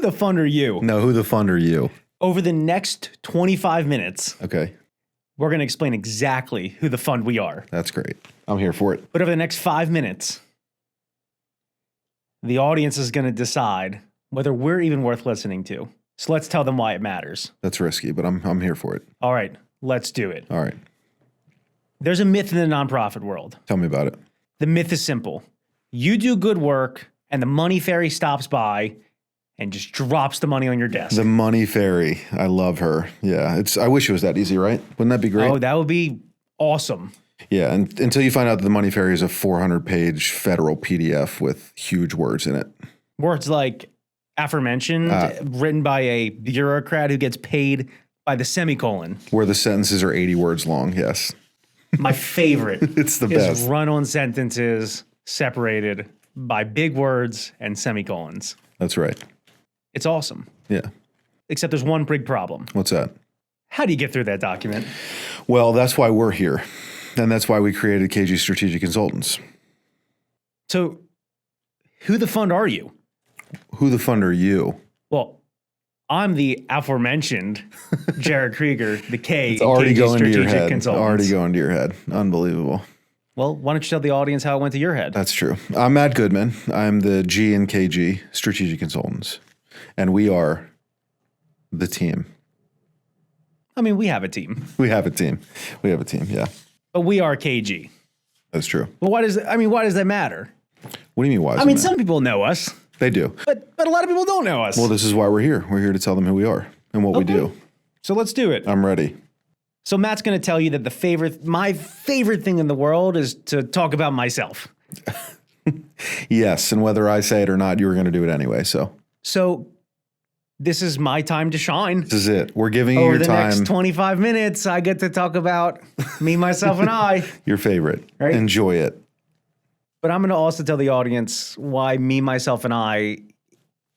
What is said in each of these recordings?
the fun are you? No, who the fun are you? Over the next 25 minutes, Okay. we're going to explain exactly who the fund we are. That's great. I'm here for it. But over the next 5 minutes, the audience is going to decide whether we're even worth listening to. So let's tell them why it matters. That's risky, but I'm here for it. All right, let's do it. All right. There's a myth in the nonprofit world. Tell me about it. The myth is simple. You do good work, and the money fairy stops by and just drops the money on your desk. The money fairy. I love her. Yeah. I wish it was that easy, right? Wouldn't that be great? Oh, that would be awesome. Yeah. And until you find out that the money fairy is a 400-page federal PDF with huge words in it. Words like aforementioned, written by a bureaucrat who gets paid by the semicolon. Where the sentences are 80 words long. Yes. My favorite It's the is best. run-on sentences separated by big words and semicolons. That's right. It's awesome. Yeah. Except there's one big problem. What's that? How do you get through that document? Well, that's why we're here. And that's why we created KG Strategic Consultants. So who the fund are you? Who the fund are you? Well, I'm the aforementioned Jared Krieger, the K It's already KG going to your Strategic head. Consultants. Already going to your head. Unbelievable. Well, why don't you tell the audience how it went to your head? That's true. I'm Matt Goodman. I'm the G in KG Strategic Consultants. And we are the team. I mean, we have a team, We have a team. We have a team, yeah. but we are KG. That's true. But why does that matter? What do you mean why? I mean, some people know us, They do. but a lot of people don't know us. Well, this is why we're here. We're here to tell them who we are and what we do. So let's do it. I'm ready. So Matt's going to tell you that my favorite thing in the world is to talk about myself. Yes, and whether I say it or not, you were going to do it anyway. So this is my time to shine. this is it. We're giving you Over your the time. next 25 minutes, I get to talk about me, myself, and I. Your favorite. Right? Enjoy it. But I'm going to also tell the audience why me, myself, and I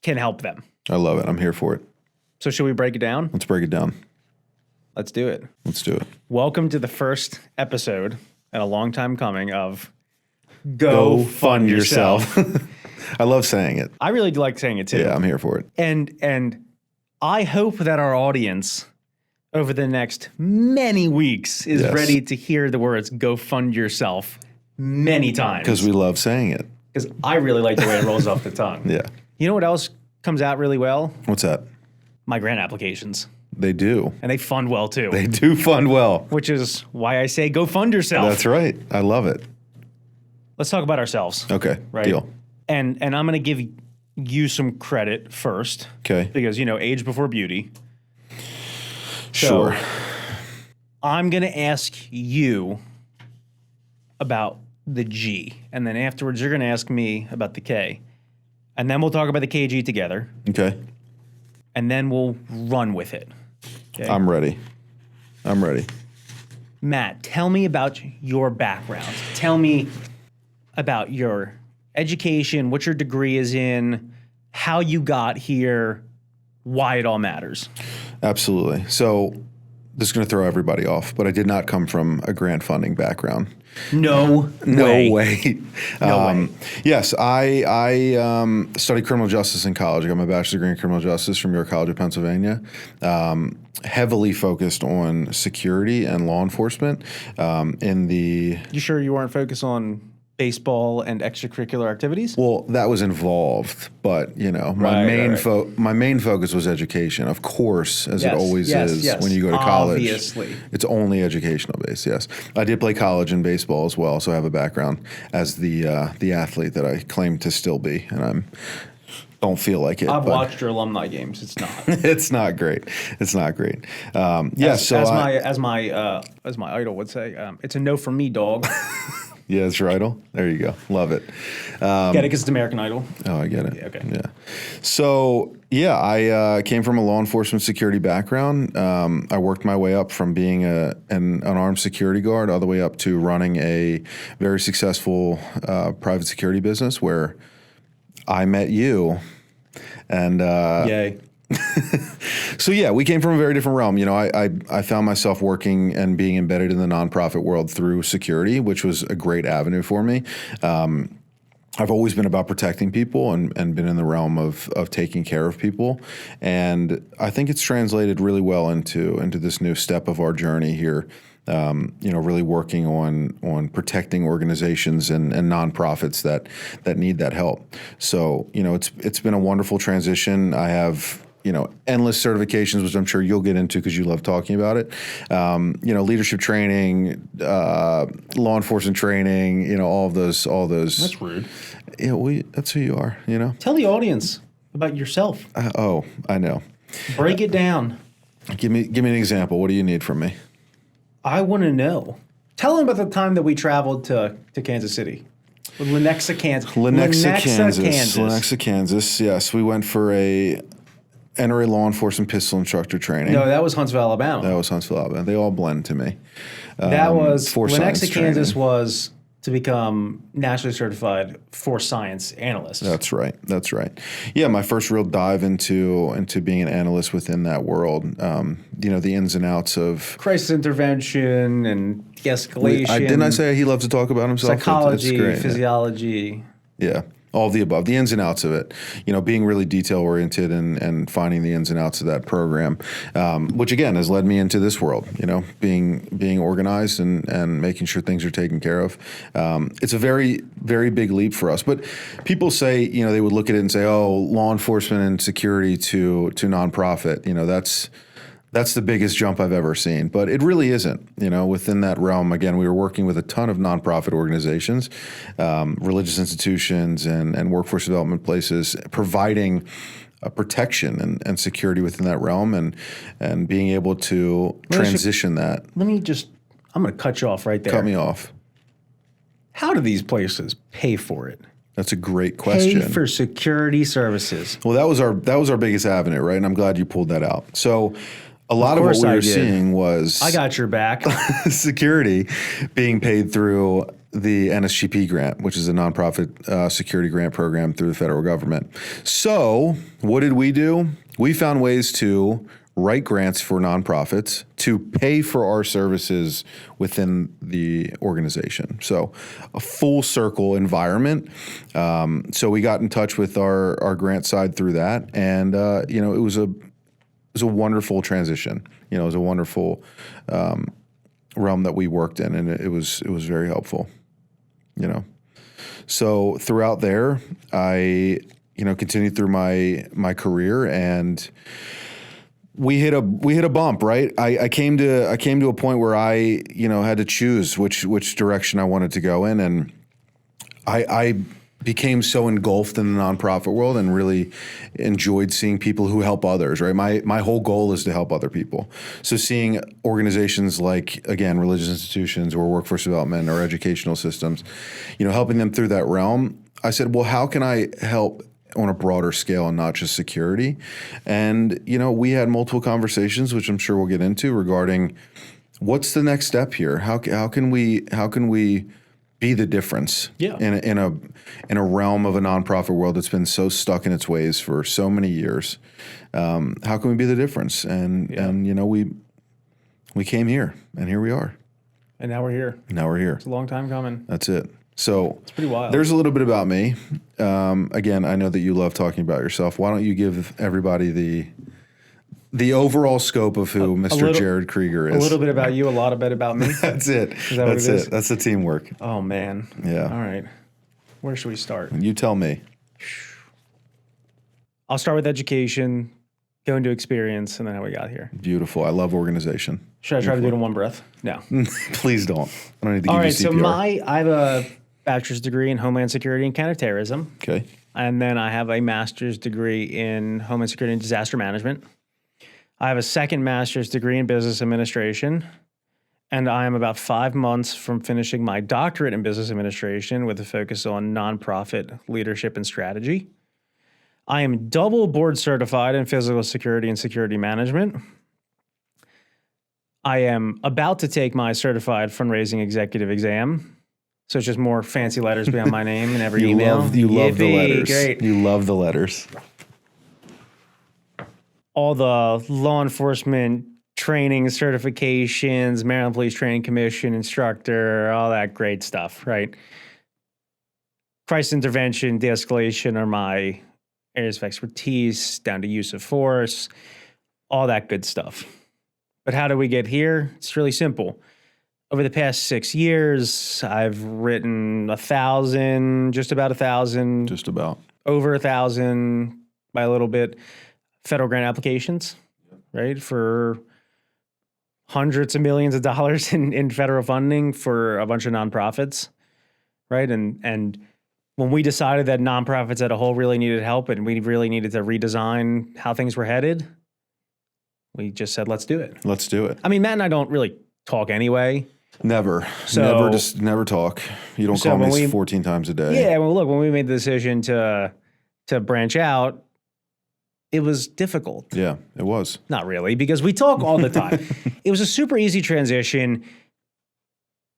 can help them. I love it. I'm here for it. So should we break it down? Let's break it down. Let's do it. Let's do it. Welcome to the first episode, and a long time coming, of Go Fund Yourself. I love saying it. I really do like saying it too. Yeah, I'm here for it. And I hope that our audience over the next many weeks is Yes. ready to hear the words "Go Fund Yourself" many times. Because we love saying it. Because I really like the way it rolls off the tongue. Yeah. You know what else comes out really well? What's that? My grant applications. They do. And they fund well too. They do fund well. Which is why I say go fund yourself. That's right. I love it. Let's talk about ourselves. Okay. Right? Deal. And I'm going to give you some credit first. Okay. Because, age before beauty. Sure. So, I'm going to ask you about the G. And then afterwards, you're going to ask me about the K. And then we'll talk about the KG together. Okay. And then we'll run with it. Okay? I'm ready. I'm ready. Matt, tell me about your background. Tell me about your education, what your degree is in, how you got here, why it all matters. Absolutely. So this is going to throw everybody off, but I did not come from a grant funding background. No way. No way. Yes, I studied criminal justice in college. I got my bachelor's degree in criminal justice from York College of Pennsylvania. Heavily focused on security and law enforcement. You sure you weren't focused on baseball and extracurricular activities? Well, that was involved, but my main focus was education, of course, as it always is when you go to college. Obviously. It's only educational based. Yes, I did play college and baseball as well, so I have a background as the athlete that I claim to still be, and don't feel like it. I've watched your alumni games. It's not. It's not great. It's not great. As my idol would say, it's a no from me, dog. Yeah, it's your idol. There you go. Love it. Get it because it's American Idol. Oh, I get it. Yeah, okay. Yeah. So, I came from a law enforcement security background. I worked my way up from being an armed security guard all the way up to running a very successful private security business where I met you. And Yay. so we came from a very different realm. I found myself working and being embedded in the nonprofit world through security, which was a great avenue for me. I've always been about protecting people and been in the realm of taking care of people. And I think it's translated really well into this new step of our journey here. Really working on protecting organizations and nonprofits that need that help. So, it's been a wonderful transition. I have, endless certifications, which I'm sure you'll get into because you love talking about it. Leadership training, law enforcement training, all those. That's rude. Yeah, that's who you are, Tell the audience about yourself. I know. Break it down. Give me an example. What do you need from me? I want to know. Tell them about the time that we traveled to Kansas City. Lenexa, Kansas. Lenexa, Kansas. Yes, we went for a NRA law enforcement pistol instructor training. No, that was Huntsville, Alabama. They all blend to me. That was Lenexa, Kansas training. was to become nationally certified force science analyst. That's right. Yeah, my first real dive into being an analyst within that world. The ins and outs of crisis intervention and de-escalation. Didn't I say he loves to talk about himself? Psychology, it's great, physiology. Yeah. All of the above, the ins and outs of it, being really detail oriented and finding the ins and outs of that program, which again has led me into this world, being organized and making sure things are taken care of. It's a very, very big leap for us. But people say, they would look at it and say, oh, law enforcement and security to nonprofit, that's the biggest jump I've ever seen, but it really isn't. Within that realm, again, we were working with a ton of nonprofit organizations, religious institutions, and workforce development places, providing protection and security within that realm, and being able to transition that. I'm going to cut you off right there. Cut me off. How do these places pay for it? That's a great question. Pay for security services. Well, that was our biggest avenue, right? And I'm glad you pulled that out. So. A lot of what we were seeing was I got your back. security being paid through the NSGP grant, which is a nonprofit security grant program through the federal government. So what did we do? We found ways to write grants for nonprofits to pay for our services within the organization. So a full circle environment. So we got in touch with our grant side through that. And, it was a wonderful transition. It was a wonderful realm that we worked in, and it was very helpful. So throughout there, I continued through my career, and we hit a bump. Right, I came to a point where I had to choose which direction I wanted to go in, and I became so engulfed in the nonprofit world and really enjoyed seeing people who help others, right? My whole goal is to help other people. So seeing organizations like, again, religious institutions or workforce development or educational systems, helping them through that realm, I said, well, how can I help on a broader scale and not just security? And, we had multiple conversations, which I'm sure we'll get into, regarding what's the next step here? How can we be the difference in a realm of a nonprofit world that's been so stuck in its ways for so many years? How can we be the difference? And we came here, and here we are. And now we're here. It's a long time coming. That's it. So it's pretty wild. There's a little bit about me. Again, I know that you love talking about yourself. Why don't you give everybody the overall scope of who Mr. Jared Krieger is? A little bit about you, a lot about me. That's it. Is that what it is? That's the teamwork. Oh, man. Yeah. All right. Where should we start? You tell me. I'll start with education, go into experience, and then how we got here. Beautiful. I love organization. Should I try to do it in one breath? No. Please don't. I don't need to give you CPR. All right. So I have a bachelor's degree in Homeland Security and Counterterrorism. Okay. And then I have a master's degree in Homeland Security and Disaster Management. I have a second master's degree in business administration, and I am about 5 months from finishing my doctorate in business administration with a focus on nonprofit leadership and strategy. I am double board certified in physical security and security management. I am about to take my certified fundraising executive exam. So it's just more fancy letters behind my name in every email. You love the letters. Great. You love the letters. All the law enforcement training certifications, Maryland Police Training Commission instructor, all that great stuff, right? crisis intervention, de-escalation are my areas of expertise, down to use of force, all that good stuff. But how do we get here? It's really simple. Over the past 6 years, I've written 1,000, just about 1,000, Just about. over 1,000 by a little bit, federal grant applications, right? For hundreds of millions of dollars in federal funding for a bunch of nonprofits, right? And when we decided that nonprofits as a whole really needed help and we really needed to redesign how things were headed, we just said, let's do it. Let's do it. I mean, Matt and I don't really talk anyway. Never. So- Never talk. You don't So call when me we- 14 times a day. Yeah, well, look, when we made the decision to branch out, it was difficult. Yeah, it was. Not really, because we talk all the time. It was a super easy transition.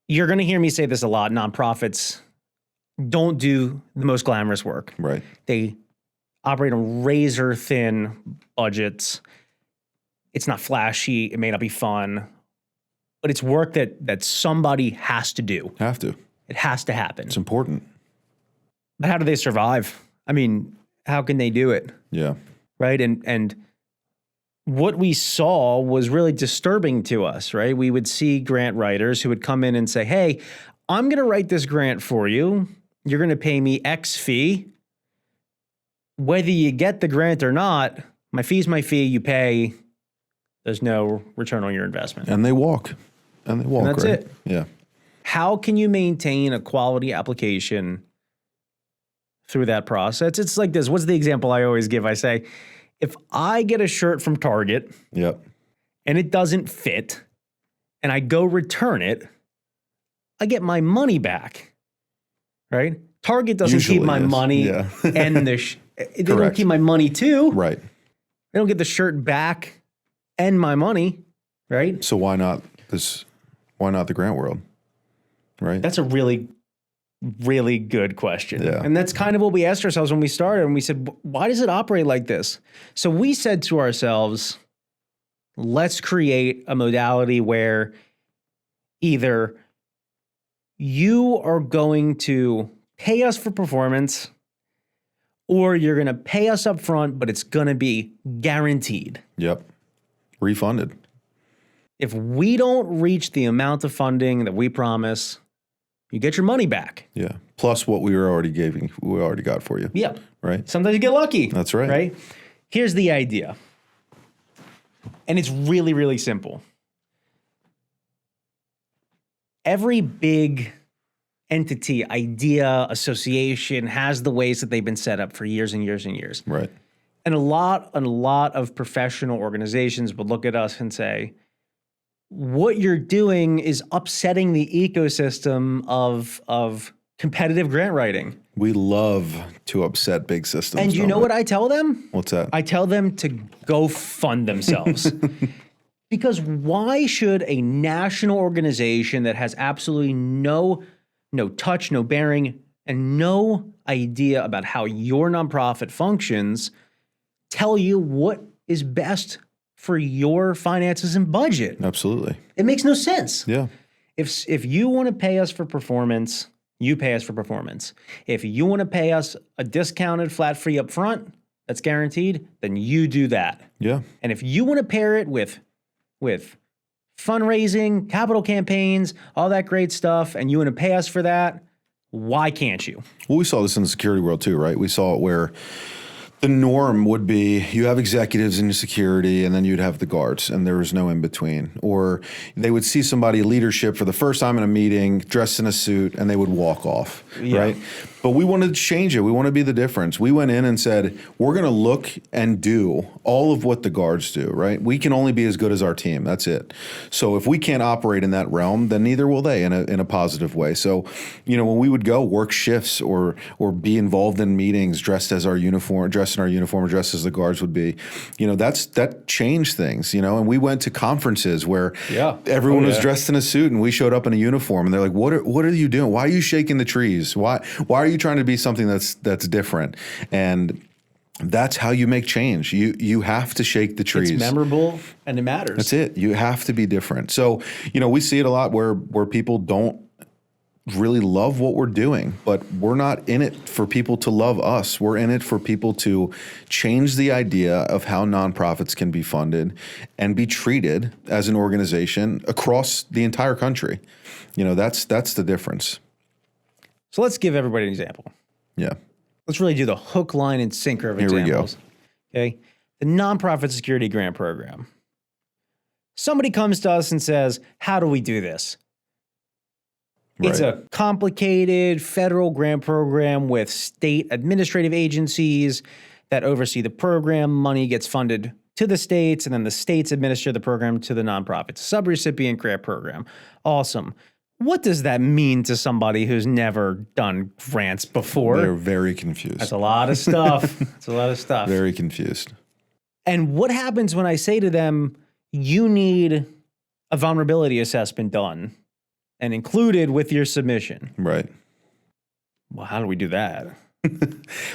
You're going to hear me say this a lot. Nonprofits don't do the most glamorous work. Right. They operate on razor thin budgets. It's not flashy. It may not be fun, but it's work that somebody has to do. Have to. It has to happen. It's important. But how do they survive? I mean, how can they do it? Yeah. Right. And what we saw was really disturbing to us, right? We would see grant writers who would come in and say, hey, I'm going to write this grant for you. You're going to pay me X fee. Whether you get the grant or not, my fee's my fee, you pay. There's no return on your investment. And they walk. And that's right? it. Yeah. How can you maintain a quality application through that process? It's like this. What's the example I always give? I say, if I get a shirt from Target Yep. and it doesn't fit and I go return it, I get my money back, right? Target doesn't Usually, keep my yes. money Yeah. and they don't Correct. keep my money too. Right. They don't get the shirt back and my money, right? So why not the grant world? Right. That's a really, really good question. Yeah. And that's kind of what we asked ourselves when we started. And we said, why does it operate like this? So we said to ourselves, let's create a modality where either you are going to pay us for performance or you're going to pay us up front, but it's going to be guaranteed. Yep. Refunded. If we don't reach the amount of funding that we promise, you get your money back. Yeah. Plus what we already got for you. Yeah. Right. Sometimes you get lucky. That's right. Right? Here's the idea. And it's really, really simple. Every big entity, idea, association has the ways that they've been set up for years and years and years. Right. And a lot of professional organizations would look at us and say, what you're doing is upsetting the ecosystem of competitive grant writing. We love to upset big systems. And you don't know we? what I tell them? What's that? I tell them to go fund themselves. Because why should a national organization that has absolutely no touch, no bearing, and no idea about how your nonprofit functions tell you what is best for your finances and budget? Absolutely. It makes no sense. Yeah. If you want to pay us for performance, you pay us for performance. If you want to pay us a discounted flat fee up front, that's guaranteed, then you do that. Yeah. And if you want to pair it with fundraising, capital campaigns, all that great stuff, and you want to pay us for that, why can't you? Well, we saw this in the security world too, right? We saw it where the norm would be you have executives in security and then you'd have the guards and there was no in between. Or they would see somebody leadership for the first time in a meeting dressed in a suit and they would walk off, right? But we wanted to change it. We want to be the difference. We went in and said, we're going to look and do all of what the guards do, right? We can only be as good as our team. That's it. So if we can't operate in that realm, then neither will they in a positive way. So, when we would go work shifts or be involved in meetings dressed in our uniform, or dressed as the guards would be, that changed things, and we went to conferences where everyone was dressed in a suit and we showed up in a uniform and they're like, what are you doing? Why are you shaking the trees? Why are you trying to be something that's different? And that's how you make change. You have to shake the trees. It's memorable and it matters. That's it. You have to be different. So, we see it a lot where people don't really love what we're doing, but we're not in it for people to love us. We're in it for people to change the idea of how nonprofits can be funded and be treated as an organization across the entire country. That's the difference. So let's give everybody an example. Yeah. Let's really do the hook, line, and sinker of Here we go. examples. Okay. The nonprofit security grant program. Somebody comes to us and says, how do we do this? It's Right. a complicated federal grant program with state administrative agencies that oversee the program. Money gets funded to the states, and then the states administer the program to the nonprofits. Subrecipient grant program. Awesome. What does that mean to somebody who's never done grants before? They're very confused. That's a lot of stuff. That's a lot of stuff. Very confused. And what happens when I say to them, you need a vulnerability assessment done and included with your submission? Right. Well, how do we do that?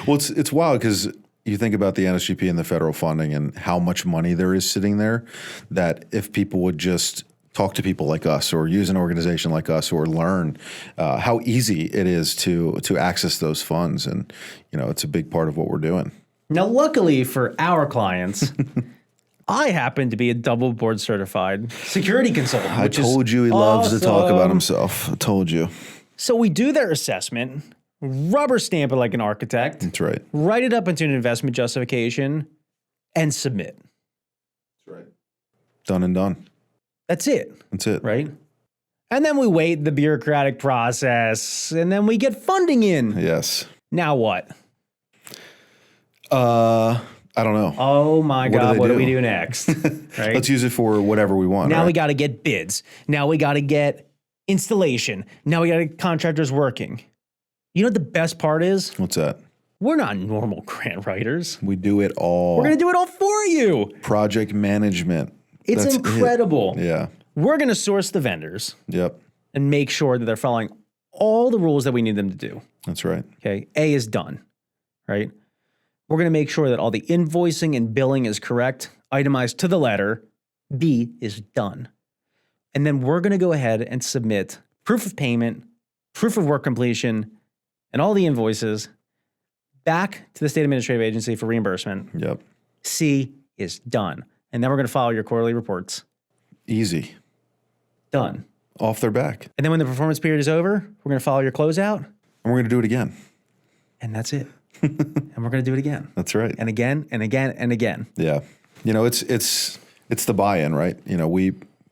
Well, it's wild because you think about the NSGP and the federal funding and how much money there is sitting there, that if people would just talk to people like us or use an organization like us or learn how easy it is to access those funds. And, it's a big part of what we're doing. Now, luckily for our clients, I happen to be a double board certified security consultant. I which told is you he loves to talk about awesome. himself. I told you. So we do their assessment, rubber stamp it like an architect, That's right. write it up into an investment justification, and submit. That's right. Done and done. That's it. That's it. Right? And then we wait the bureaucratic process, and then we get funding in. Yes. Now what? I don't know. Oh my God, what do we do? do next? Right? Let's use it for whatever we want. Now right? we got to get bids. Now we got to get installation. Now we got to get contractors working. You know what the best part is? What's that? We're not normal grant writers. We do it all. We're going to do it all for you. Project management. It's That's incredible. it. Yeah. We're going to source the vendors Yep. and make sure that they're following all the rules that we need them to do. That's right. Okay. A is done, right? We're going to make sure that all the invoicing and billing is correct, itemized to the letter. B is done. And then we're going to go ahead and submit proof of payment, proof of work completion, and all the invoices back to the state administrative agency for reimbursement. Yep. C is done. And then we're going to file your quarterly reports. Easy. Done. Off their back. And then when the performance period is over, we're going to file your closeout. And we're going to do it again. And that's it. And we're going to do it again. That's right. And again, and again, and again. Yeah. It's the buy-in, right?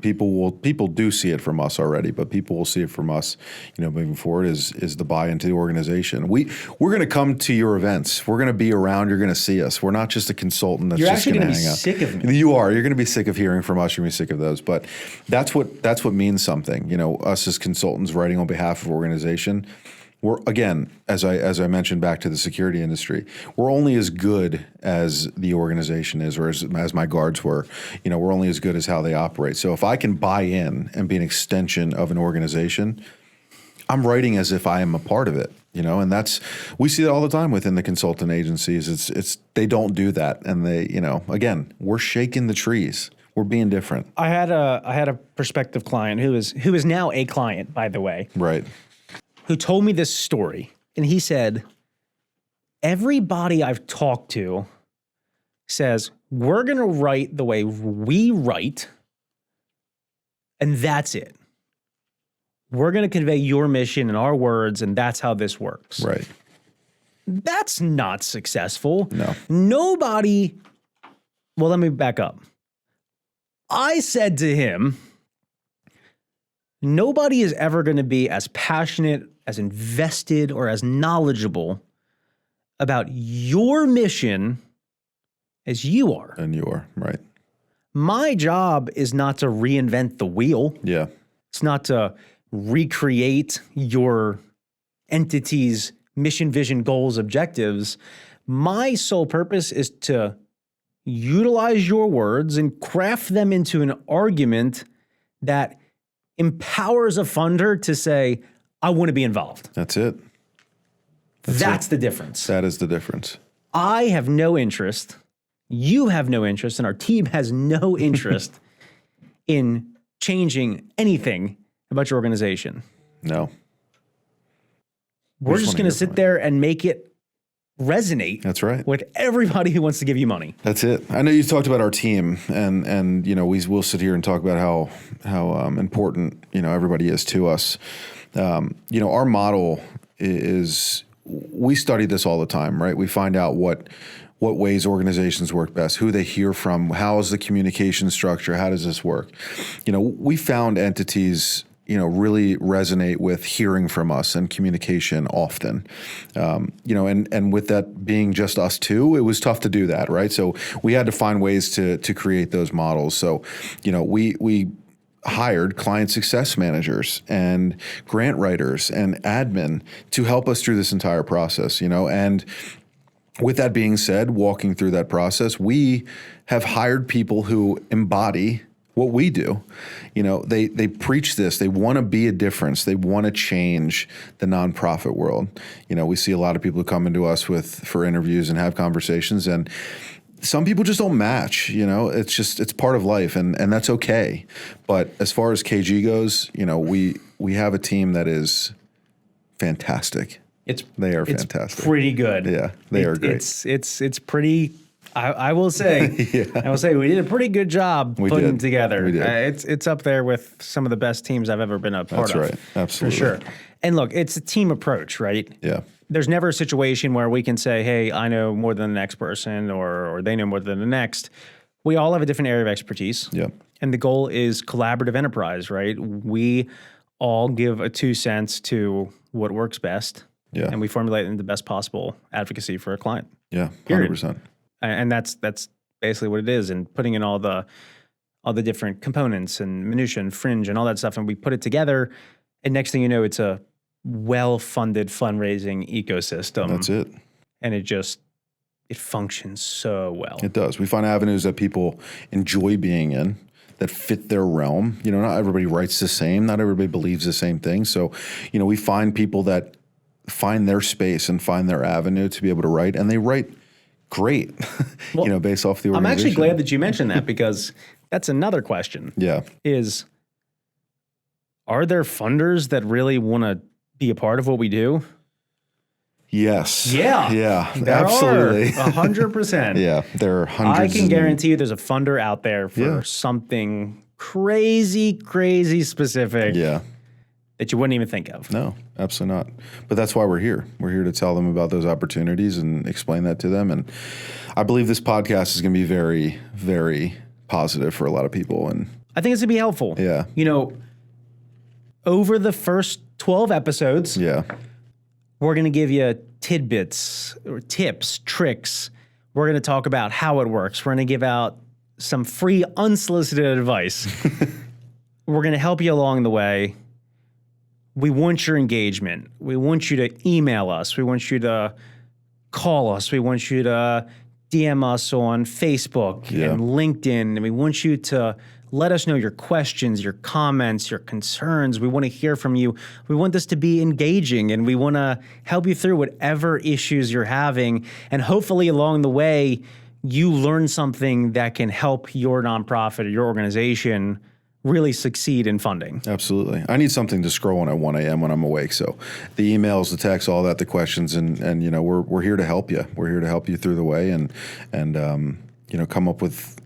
People do see it from us already, but people will see it from us, moving forward is the buy-in to the organization. We're going to come to your events. We're going to be around. You're going to see us. We're not just a consultant that's You're just actually going to going to be hang out. sick of me. You are. You're going to be sick of hearing from us. You're going to be sick of those. But that's what means something. Us as consultants writing on behalf of organization. We're, again, as I mentioned back to the security industry, we're only as good as the organization is, or as my guards were. We're only as good as how they operate. So if I can buy in and be an extension of an organization, I'm writing as if I am a part of it. And we see that all the time within the consultant agencies. It's they don't do that, and they, again, we're shaking the trees. We're being different. I had a prospective client who is now a client, by the way, Right. who told me this story. And he said, everybody I've talked to says, we're going to write the way we write, and that's it. We're going to convey your mission in our words, and that's how this works. Right. That's not successful. No. Nobody, well, let me back up. I said to him, nobody is ever going to be as passionate, as invested, or as knowledgeable about your mission as you are. And you are. Right. My job is not to reinvent the wheel. Yeah. It's not to recreate your entity's mission, vision, goals, objectives. My sole purpose is to utilize your words and craft them into an argument that empowers a funder to say, I want to be involved. That's it. That's the difference. That is the difference. I have no interest, you have no interest, and our team has no interest in changing anything about your organization. No. We're just wanna going hear to sit from there and make it resonate. That's right. With everybody who wants to give you money. That's it. I know you talked about our team, and we'll sit here and talk about how important everybody is to us. Our model is we study this all the time, right? We find out what ways organizations work best, who they hear from, how is the communication structure, how does this work? We found entities really resonate with hearing from us and communication often. And with that being just us two, it was tough to do that, right? So we had to find ways to create those models. So, we hired client success managers and grant writers and admin to help us through this entire process, and with that being said, walking through that process, we have hired people who embody what we do. They preach this. They want to be a difference. They want to change the nonprofit world. We see a lot of people who come into us for interviews and have conversations, and some people just don't match. It's part of life, and that's okay. But as far as KG goes, we have a team that is fantastic. They are fantastic. It's pretty good. Yeah, they are great. It's pretty. I will say. Yeah. I will say we did a pretty good job putting it together. We did. It's up there with some of the best teams I've ever been a part of. That's right. Absolutely. For sure. And look, it's a team approach, right? Yeah. There's never a situation where we can say, "Hey, I know more than the next person," or they know more than the next. We all have a different area of expertise. Yeah. And the goal is collaborative enterprise, right? We all give a 2 cents to what works best. Yeah. And we formulate in the best possible advocacy for a client. Yeah. Period. 100%. And that's basically what it is. And putting in all the different components and minutia and fringe and all that stuff, and we put it together. And next thing you know, it's a well-funded fundraising ecosystem. That's it. And it functions so well. It does. We find avenues that people enjoy being in, that fit their realm. Not everybody writes the same. Not everybody believes the same thing. So, we find people that find their space and find their avenue to be able to write, and they write great, Well, based off the organization. I'm actually glad that you mentioned that, because that's another question. Yeah. Are there funders that really want to be a part of what we do? Yes. Yeah. Yeah. There Absolutely. are 100%. Yeah. There are hundreds. I can guarantee you there's a funder out there for something crazy specific that you wouldn't even think of. No, absolutely not. But that's why we're here. We're here to tell them about those opportunities and explain that to them. And I believe this podcast is going to be very, very positive for a lot of people. And I think it's going to be helpful. Yeah. Over the first 12 episodes, yeah, we're going to give you tidbits or tips, tricks. We're going to talk about how it works. We're going to give out some free unsolicited advice. We're going to help you along the way. We want your engagement. We want you to email us. We want you to call us. We want you to DM us on Facebook and LinkedIn. And we want you to let us know your questions, your comments, your concerns. We want to hear from you. We want this to be engaging, and we want to help you through whatever issues you're having. And hopefully along the way, you learn something that can help your nonprofit or your organization really succeed in funding. Absolutely. I need something to scroll on at 1 a.m. when I'm awake. So the emails, the texts, all that, the questions, and we're here to help you. We're here to help you through the way and come up with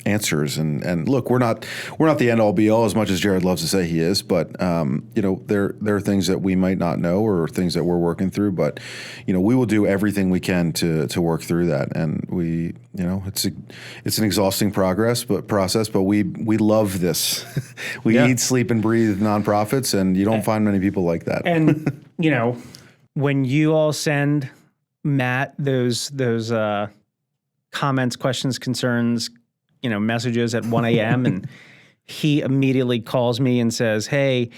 answers. And look, we're not the end all be all, as much as Jared loves to say he is, but there are things that we might not know, or things that we're working through, but we will do everything we can to work through that. And we it's an exhausting process, but we love this. We eat, sleep, and breathe nonprofits, and you don't find many people like that. And when you all send Matt those comments, questions, concerns, messages at 1 a.m. and he immediately calls me and says, "Hey,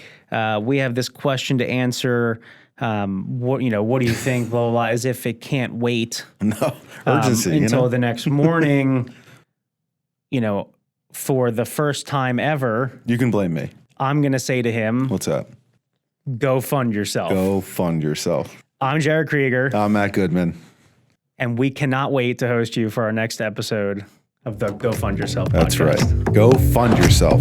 we have this question to answer. What do you think?" Blah, blah, blah, as if it can't wait. No, urgency until the next morning. For the first time ever, you can blame me. I'm going to say to him, "What's up? Go fund yourself." Go fund yourself. I'm Jared Krieger. I'm Matt Goodman. And we cannot wait to host you for our next episode of the Go Fund Yourself podcast. That's right. Go fund yourself.